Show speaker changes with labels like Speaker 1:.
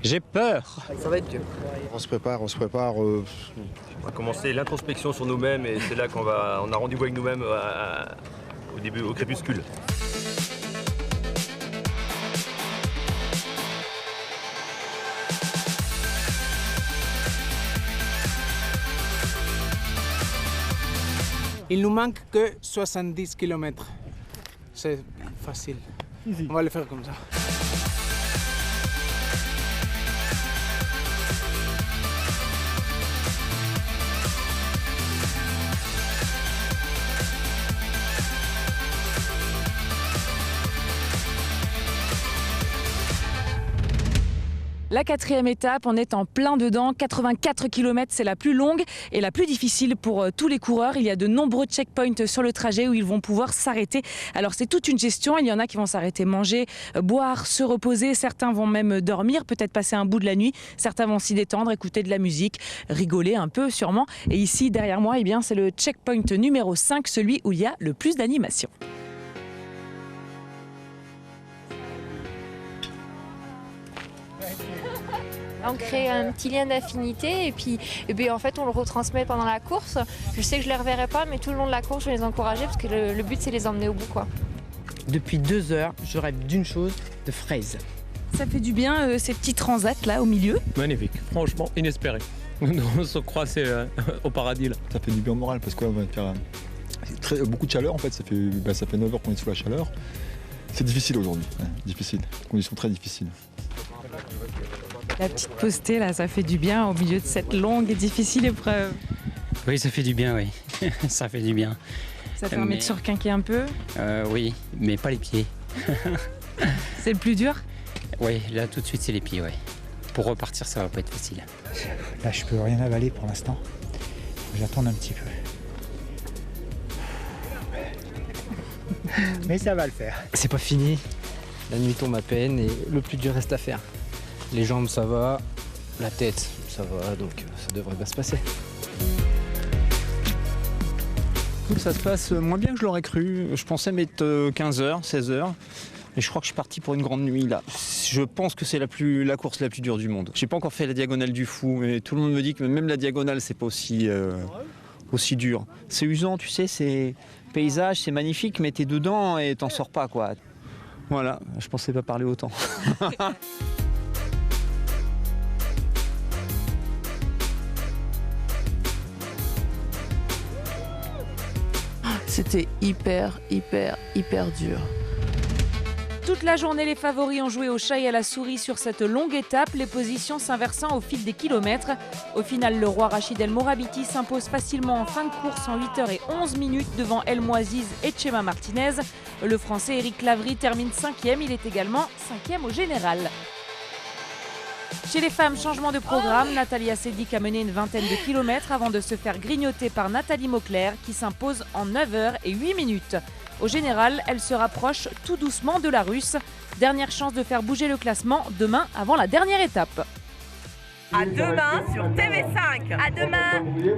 Speaker 1: J'ai peur.
Speaker 2: Ça va être dur.
Speaker 3: On se prépare.
Speaker 4: On va commencer l'introspection sur nous-mêmes et c'est là qu'on a rendez-vous avec nous-mêmes au début, au crépuscule.
Speaker 1: Il nous manque que 70 km. C'est facile. On va le faire comme ça.
Speaker 5: La 4e étape, on est en plein dedans. 84 km, c'est la plus longue et la plus difficile pour tous les coureurs. Il y a de nombreux checkpoints sur le trajet où ils vont pouvoir s'arrêter. Alors c'est toute une gestion. Il y en a qui vont s'arrêter manger, boire, se reposer. Certains vont même dormir, peut-être passer un bout de la nuit. Certains vont s'y détendre, écouter de la musique, rigoler un peu sûrement. Et ici, derrière moi, eh bien, c'est le checkpoint numéro 5, celui où il y a le plus d'animation.
Speaker 6: On crée un petit lien d'affinité et puis en fait on le retransmet pendant la course. Je sais que je les reverrai pas, mais tout le long de la course je vais les encourager parce que le but c'est les emmener au bout, quoi.
Speaker 2: Depuis 2 heures, je rêve d'une chose, de fraises.
Speaker 5: Ça fait du bien ces petits transats là au milieu.
Speaker 7: Magnifique, franchement inespéré. On se croit au paradis là.
Speaker 8: Ça fait du bien au moral parce qu'on va faire beaucoup de chaleur en fait. Ça fait 9 heures qu'on est sous la chaleur. C'est difficile aujourd'hui, difficile, conditions très difficiles.
Speaker 5: La petite postée là, ça fait du bien au milieu de cette longue et difficile épreuve.
Speaker 9: Oui, ça fait du bien, oui. Ça fait du bien.
Speaker 5: Ça permet de surquinquer un peu.
Speaker 9: Oui, mais pas les pieds.
Speaker 5: C'est le plus dur?
Speaker 9: Oui, là tout de suite c'est les pieds, oui. Pour repartir, ça va pas être facile.
Speaker 10: Là, je peux rien avaler pour l'instant. J'attends un petit peu. Mais ça va le faire.
Speaker 2: C'est pas fini. La nuit tombe à peine et le plus dur reste à faire. Les jambes, ça va. La tête, ça va. Donc ça devrait bien se passer.
Speaker 1: Ça se passe moins bien que je l'aurais cru. Je pensais mettre 15 heures, 16 heures. Et je crois que je suis parti pour une grande nuit là. Je pense que c'est la course la plus dure du monde. J'ai pas encore fait la diagonale du fou, mais tout le monde me dit que même la diagonale c'est pas aussi dur. C'est usant, tu sais, c'est paysage, c'est magnifique, mais t'es dedans et t'en sors pas quoi. Voilà, je pensais pas parler autant.
Speaker 5: C'était hyper dur. Toute la journée, les favoris ont joué au chat et à la souris sur cette longue étape, les positions s'inversant au fil des kilomètres. Au final, le roi Rachid El Morabiti s'impose facilement en fin de course en 8h11 devant El Mouaziz et Chema Martinez. Le Français Eric Lavry termine 5e, il est également 5e au général. Chez les femmes, changement de programme. Natalia Sédic a mené une vingtaine de kilomètres avant de se faire grignoter par Nathalie Mauclair qui s'impose en 9h08. Au général, elle se rapproche tout doucement de la Russe. Dernière chance de faire bouger le classement demain avant la dernière étape.
Speaker 11: À demain sur TV5. À demain.